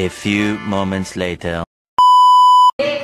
A few moments later.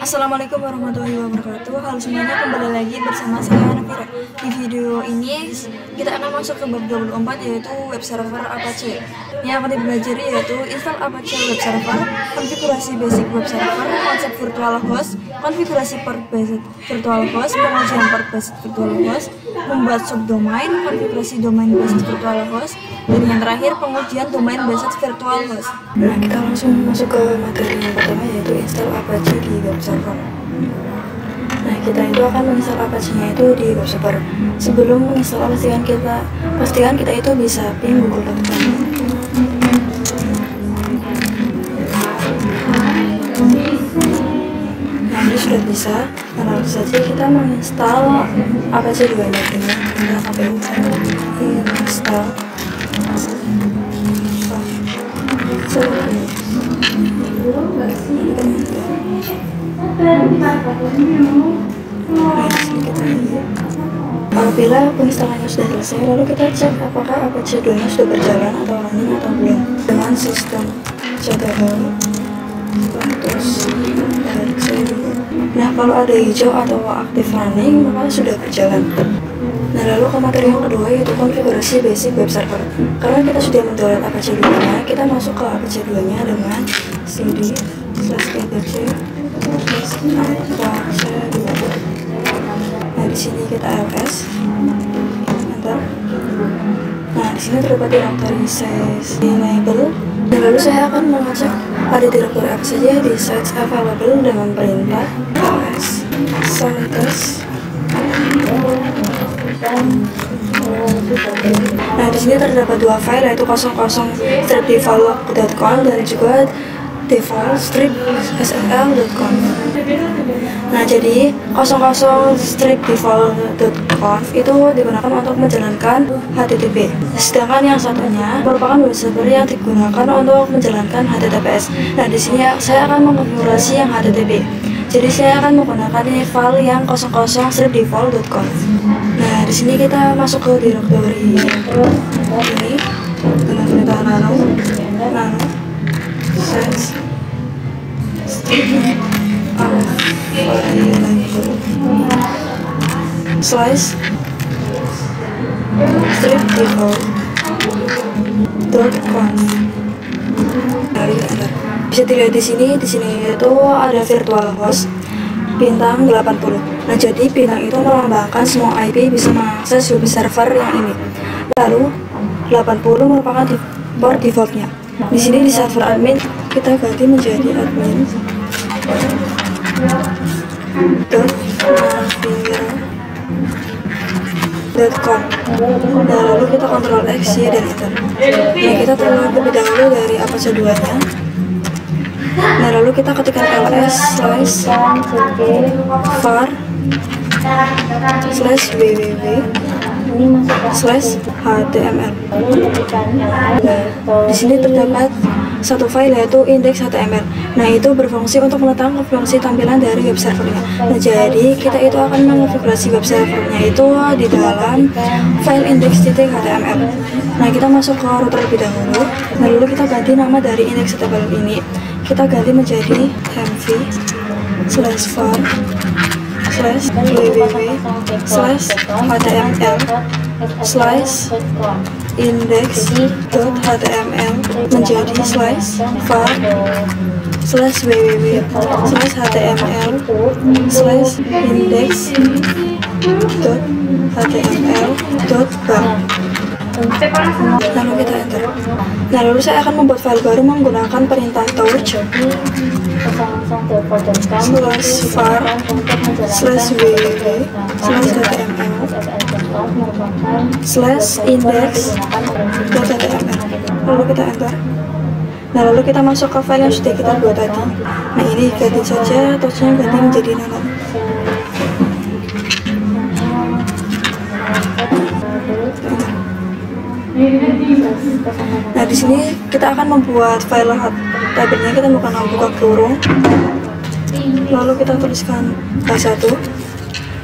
Assalamualaikum warahmatullahi wabarakatuh. Halo semuanya, kembali lagi bersama saya Nafira. Di video ini kita akan masuk ke bab 24, yaitu web server Apache. Yang akan dipelajari yaitu install Apache web server, konfigurasi basic web server, konsep virtual host, konfigurasi port based virtual host, pengujian port based virtual host, membuat subdomain, konfigurasi domain based virtual host, dan yang terakhir pengujian domain based virtual host. Nah, kita langsung masuk ke materi yang pertama, yaitu install Apache di web server. Nah, kita itu akan menginstal Apache-nya itu di web server. Sebelum menginstal, pastikan kita itu bisa ping google.com. Nah, ini sudah bisa. Nah, langsung saja kita menginstal Apache 2-nya. Kita sampai install. Apabila penginstalannya sudah selesai, lalu kita cek apakah Apache 2-nya sudah berjalan atau running atau belum dengan sistem ctl terus Apache. Nah, kalau ada hijau atau aktif running, maka sudah berjalan. Nah, lalu ke materi yang kedua, yaitu konfigurasi basic web server. Karena kita sudah mendownload Apache 2-nya, kita masuk ke Apache 2-nya dengan cd/apache. Nah, di sini kita ls, enter. Nah, di sini terdapat direktori enable. Dan lalu saya akan mengecek ada direktori apa saja di sites available dengan perintah ls sites. Nah, di sini terdapat dua file, yaitu 00stripdefault.com dan juga default-strip.sl.com. Nah, jadi 00stripdefault.com itu digunakan untuk menjalankan HTTP, sedangkan yang satunya merupakan web server yang digunakan untuk menjalankan HTTPS. Nah, di sini saya akan mengkonfigurasi yang HTTP. Jadi saya akan menggunakan file yang 00stripdefault.com. Nah, di sini kita masuk ke direktori ini dengan perintah nano sense stripdefault.conf. Bisa dilihat di sini itu ada virtual host bintang 80. Nah, jadi bintang itu melambangkan semua IP bisa mengakses web server yang ini. Lalu 80 merupakan port defaultnya. Di sini di server admin kita ganti menjadi admin .navira.com. Nah, lalu kita Ctrl X, Y, dan enter. Nah, kita terlihat lebih dahulu dari Apache 2-nya. Nah, lalu kita ketikkan ls/var/www/html. Nah, di sini terdapat satu file, yaitu index.html. Nah, itu berfungsi untuk meletakkan konfigurasi tampilan dari web servernya. Nah, jadi kita itu akan mengonfigurasi web servernya itu di dalam file index.html. Nah, kita masuk ke router lebih dahulu. Nah, lalu kita ganti nama dari index.html ini. Kita ganti menjadi mv/var/www/index.html menjadi /var/www/index.html.bar. Lalu kita enter. Nah, lalu saya akan membuat file baru menggunakan perintah torch /var/var/html/index.html. Lalu kita enter. Nah, lalu kita masuk ke file yang sudah kita buat tadi. Nah, ini ganti saja torchnya, ganti menjadi nano. Nah, di sini kita akan membuat file tabelnya. Kita akan membuka kurung, lalu kita tuliskan H1,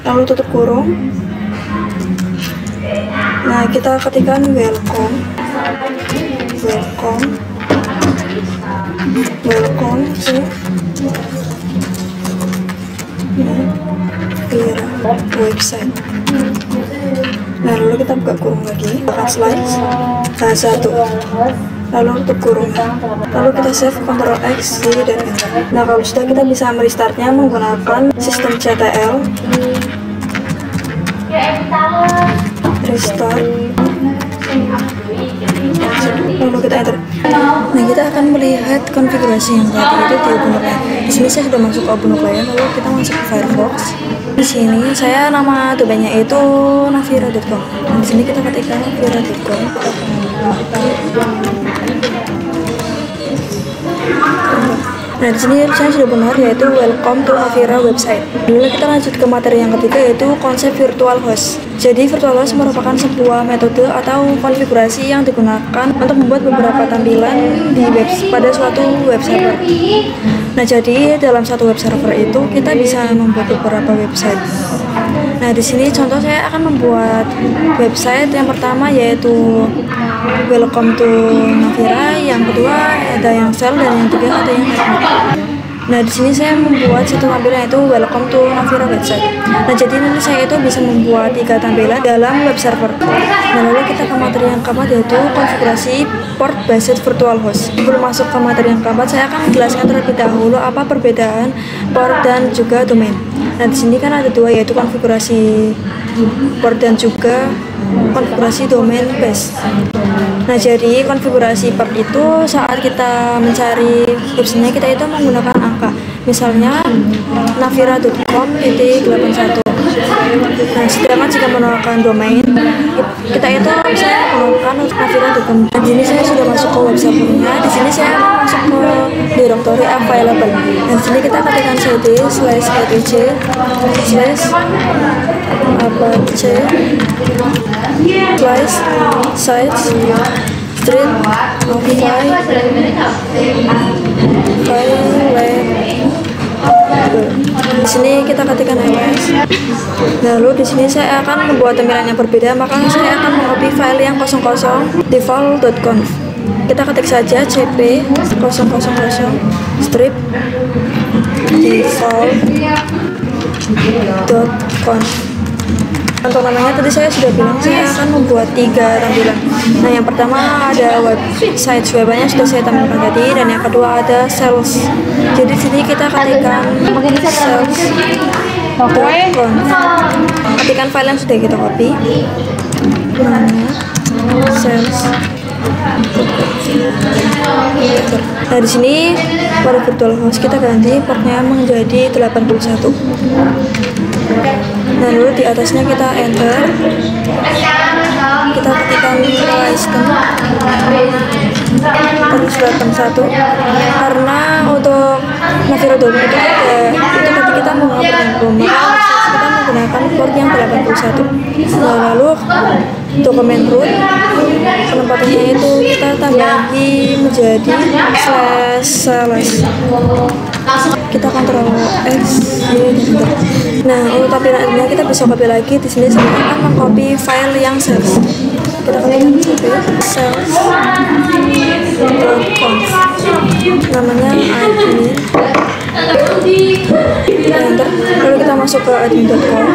lalu tutup kurung. Nah, kita ketikkan welcome welcome to Navira website. Nah, lalu kita buka kurung lagi, buka slides, nah satu, lalu untuk kurungnya, lalu kita save Ctrl X, Y, dan Enter. Nah, kalau sudah kita bisa merestartnya menggunakan sistem CTL, restart, lalu kita enter. Nah, kita akan melihat konfigurasi yang tadi itu di OpenUPlay. Di sini saya sudah masuk ke OpenUPlay, lalu kita masuk ke Firefox. Di sini saya nama domainnya itu navira.com. Di sini kita ketikkan navira.com. Nah, di sini saya sudah benar, yaitu welcome to Navira website. Lalu kita lanjut ke materi yang ketiga, yaitu konsep virtual host. Jadi virtual host merupakan sebuah metode atau konfigurasi yang digunakan untuk membuat beberapa tampilan di pada suatu web server. Nah, jadi dalam satu web server itu kita bisa membuat beberapa website. Nah, di sini contoh saya akan membuat website yang pertama yaitu welcome to Navira, yang kedua ada yang sel, dan yang ketiga ada yang admin. Nah, di sini saya membuat satu tampilan yaitu welcome to Navira website. Nah, jadi nanti saya itu bisa membuat 3 tampilan dalam web server. Nah, lalu kita ke materi yang keempat yaitu konfigurasi port based virtual host. Sebelum masuk ke materi yang keempat, saya akan menjelaskan terlebih dahulu apa perbedaan port dan juga domain. Nah, di sini kan ada dua, yaitu konfigurasi port dan juga konfigurasi domain base. Nah, jadi konfigurasi port itu saat kita mencari websitenya kita itu menggunakan angka. Misalnya navira.com/81. Nah, sedangkan jika menggunakan domain kita itu bisa menggunakan navira.com. Nah, di sini saya sudah masuk ke web servernya. Di sini saya akan masuk ke directory available. Nah, di sini kita ketikkan cd/etc/apache/sites street di sini kita ketikkan ls. Lalu di sini saya akan membuat tampilan yang berbeda, maka saya akan mengcopy file yang 00 default.conf. Kita ketik saja cp 000 strip default.conf. Untuk namanya tadi saya sudah bilang saya akan membuat 3 tampilan. Nah, yang pertama ada website webnya sudah saya tampilkan tadi, dan yang kedua ada sales. Jadi sini kita ketikkan sales.conf. Ketikkan file yang sudah kita copy. Sales. Nah, di sini pada virtual host kita ganti portnya menjadi 81. Nah, lalu di atasnya kita enter, kita ketikkan license terus welcome 1, karena untuk navira.com itu tadi kita menggunakan kita menggunakan port yang 81. Nah, lalu dokumen root penempatannya itu kita tambahi menjadi //. Kita Ctrl X, Y, dan Enter. Nah, untuk tampilan ini kita bisa copy lagi. Di sini saya akan mengcopy file yang sales. Kita ketikkan sales.conf, namanya admin. Kita enter. Lalu kita masuk ke admin.com.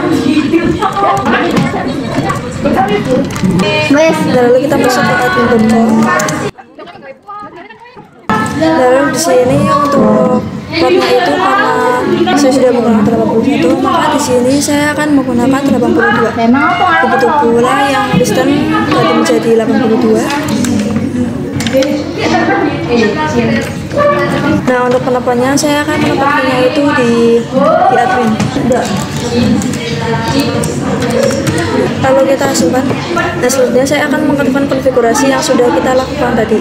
Lalu kita masuk ke admin.com. Lalu di sini untuk portnya itu karena saya sudah menggunakan 81, maka di sini saya akan menggunakan 82. Begitu pula yang listen ganti menjadi 82. Nah, untuk penempatnya saya akan menempatkannya itu di admin. Lalu kita simpan. Nah, selanjutnya saya akan mengaktifkan konfigurasi yang sudah kita lakukan tadi.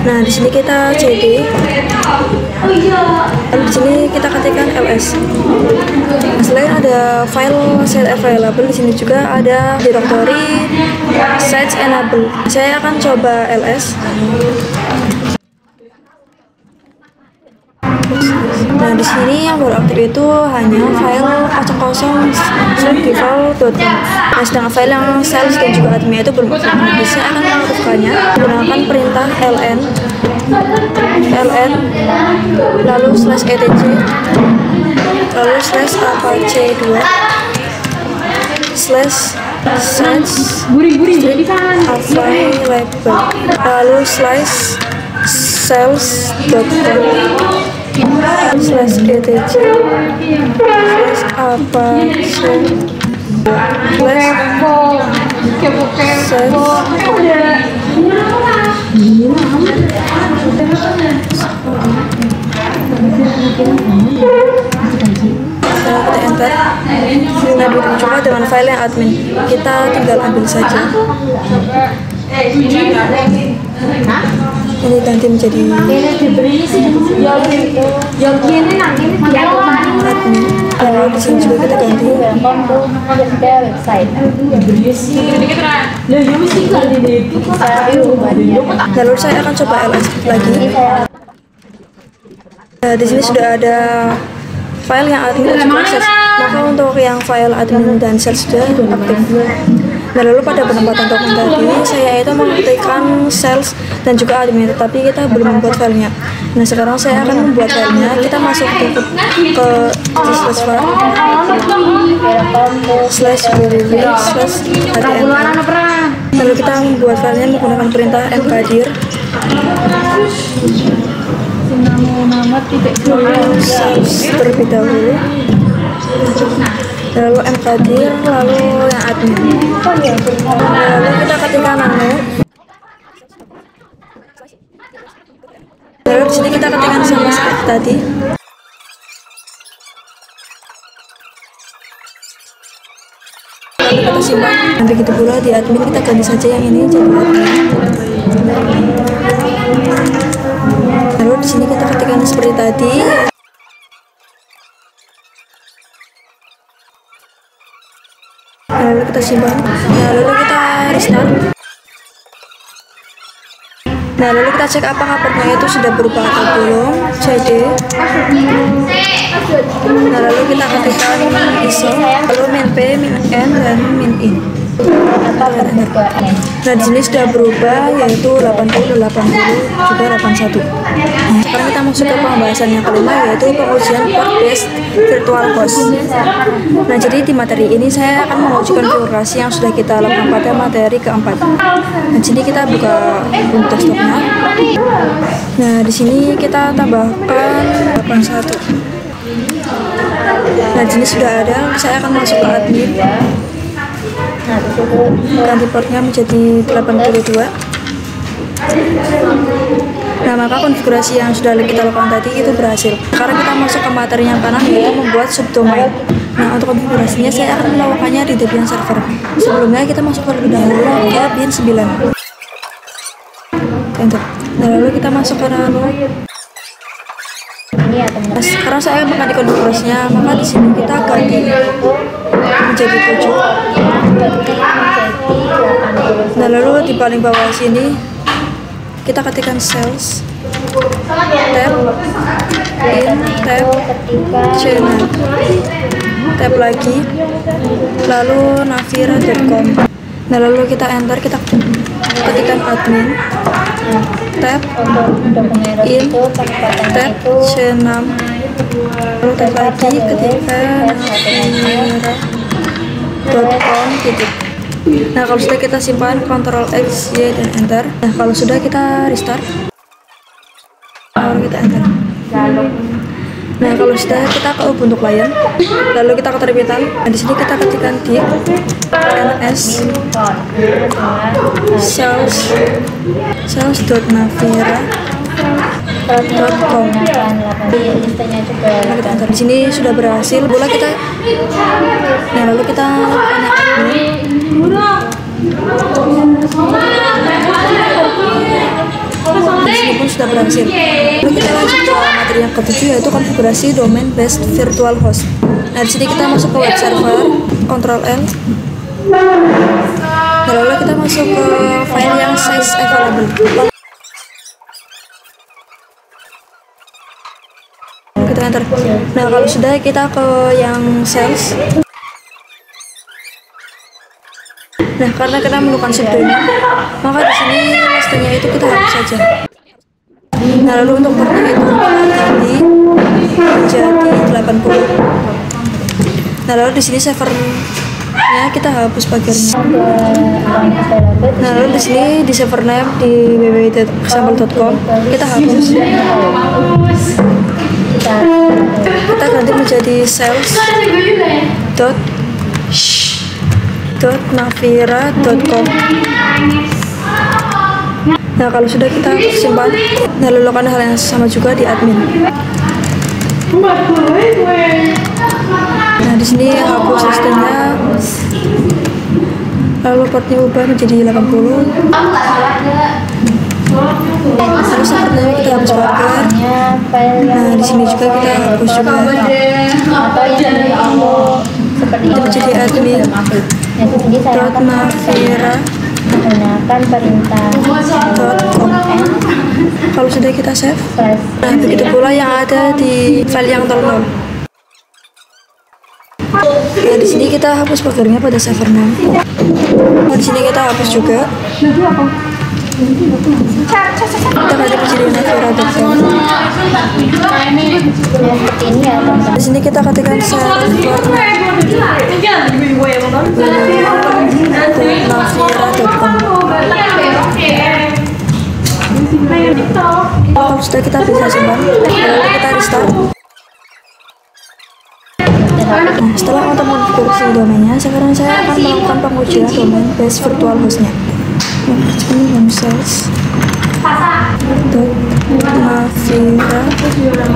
Nah, di sini kita cd. Lalu di sini kita ketikkan ls. Selain ada file set available, di sini juga ada directory sites enable. Saya akan coba ls. Nah, di sini yang baru aktif itu hanya file kosong default.com. Nah, sedangkan file yang sales dan juga admin itu belum aktif. Saya akan mengaktifkannya menggunakan perintah ln lalu /etc lalu /apache2 /search available lalu /sales.com /etc kita enter. Nah, begitu juga dengan file yang admin, kita tinggal ambil saja. Ini ganti menjadi admin. Lalu di sini juga kita ganti. Lalu saya akan coba ls lagi. Nah, di sini sudah ada file yang admin dan juga sales. Maka untuk yang file admin dan sales sudah aktif. Nah, lalu pada penempatan token tadi saya itu mengaktifkan sales dan juga admin, tetapi kita belum membuat filenya. Nah, sekarang saya akan membuat filenya. Kita masuk ke /www/admin. Lalu kita membuat filenya menggunakan perintah mkdir terlebih dahulu, lalu mkdir, lalu yang admin, lalu kita ketikkan nano, lalu disini kita ketikkan sama seperti tadi. Lalu kita simpan. Dan begitu pula di admin kita ganti saja yang ini jadi admin. Lalu di sini kita ketikkan seperti tadi. Lalu kita simpan. Nah, lalu kita restart. Nah, lalu kita cek apakah portnya itu sudah berubah atau belum. CD. Nah, lalu kita ketikkan ISO, lalu min P, min N, dan min I. Nah, di sini sudah berubah yaitu 80, 80, juga 81. Nah, sekarang kita masuk ke pembahasan yang kelima yaitu pengujian port based virtual host. Nah, jadi di materi ini saya akan menguji konfigurasi yang sudah kita lakukan pada materi keempat. Nah, sini kita buka untuk desktopnya. Nah, di sini kita tambahkan 81. Nah, di sini sudah ada. Saya akan masuk ke admin. Ganti portnya menjadi 82. Nah, maka konfigurasi yang sudah kita lakukan tadi itu berhasil. Sekarang kita masuk ke materi yang kanan yaitu membuat subdomain. Nah, untuk konfigurasinya saya akan melakukannya di Debian server. Sebelumnya kita masuk terlebih dahulu ke bin 9. Enter. Nah, lalu kita masuk ke nano. Nah, sekarang saya mengganti konfigurasinya, maka di sini kita ganti menjadi 7. Nah, lalu di paling bawah sini kita ketikkan sales, tab, in, tab, channel, tab lagi, lalu navira.com. Nah, lalu kita enter, kita ketikkan admin, tab, in, tab, channel, lalu tab lagi, ketikkan navira.com titik. Nah, kalau sudah kita simpan, Ctrl X, Y, dan enter. Nah, kalau sudah kita restart. Lalu kita enter. Nah, kalau sudah kita ke Ubuntu client. Lalu kita ke terbitan. Nah, di sini kita ketikkan di ns sales.navira.com. Nah, kita enter. Di sini sudah berhasil. Bola kita. Nah, lalu kita lakukan admin. Di sini pun sudah berhasil. Lalu kita lanjut ke materi yang ketujuh yaitu konfigurasi domain based virtual host. Nah, di sini kita masuk ke web server, Ctrl L. Lalu kita masuk ke file yang size available. Kita tekan enter. Nah, kalau sudah kita ke yang sales. Nah, karena kita menemukan subdomain, maka di sini listenya itu kita hapus saja. Nah, lalu untuk portnya itu ganti menjadi 80. Nah, lalu di sini servernya kita hapus pagarnya. Nah, lalu di sini di server name di www.example.com kita hapus. Kita ganti menjadi sales.navira.com. Nah, kalau sudah kita simpan, nah lalu lakukan hal yang sama juga di admin. Nah, di sini hapus sistemnya, lalu portnya ubah menjadi 80. Terus sepertinya kita hapus pagar. Nah, di sini juga kita hapus juga. Kita menjadi admin. Navira menggunakan perintah kalau sudah kita save. Nah, begitu pula yang ada di file yang terlalu. Nah, di sini kita hapus pagarnya pada server name. Nah, di sini kita hapus juga. Kita ganti menjadi navira.com. seperti ini ya teman-teman. Di sini kita ketikkan server navira.com. Kalau sudah kita bisa simpan, lalu kita restart. Nah, setelah untuk mengkonfigurasi domainnya, sekarang saya akan melakukan pengujian domain base virtual hostnya. Ini homesales.navira.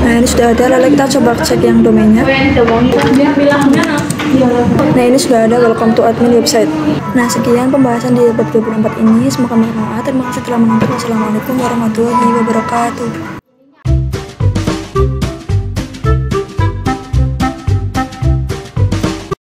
Nah, ini sudah ada, lalu kita coba cek yang domainnya. Nah, ini sudah ada, welcome to admin website. Nah, sekian pembahasan di bab 24 ini, semoga bermanfaat. Terima kasih telah menonton. Wassalamualaikum warahmatullahi wabarakatuh.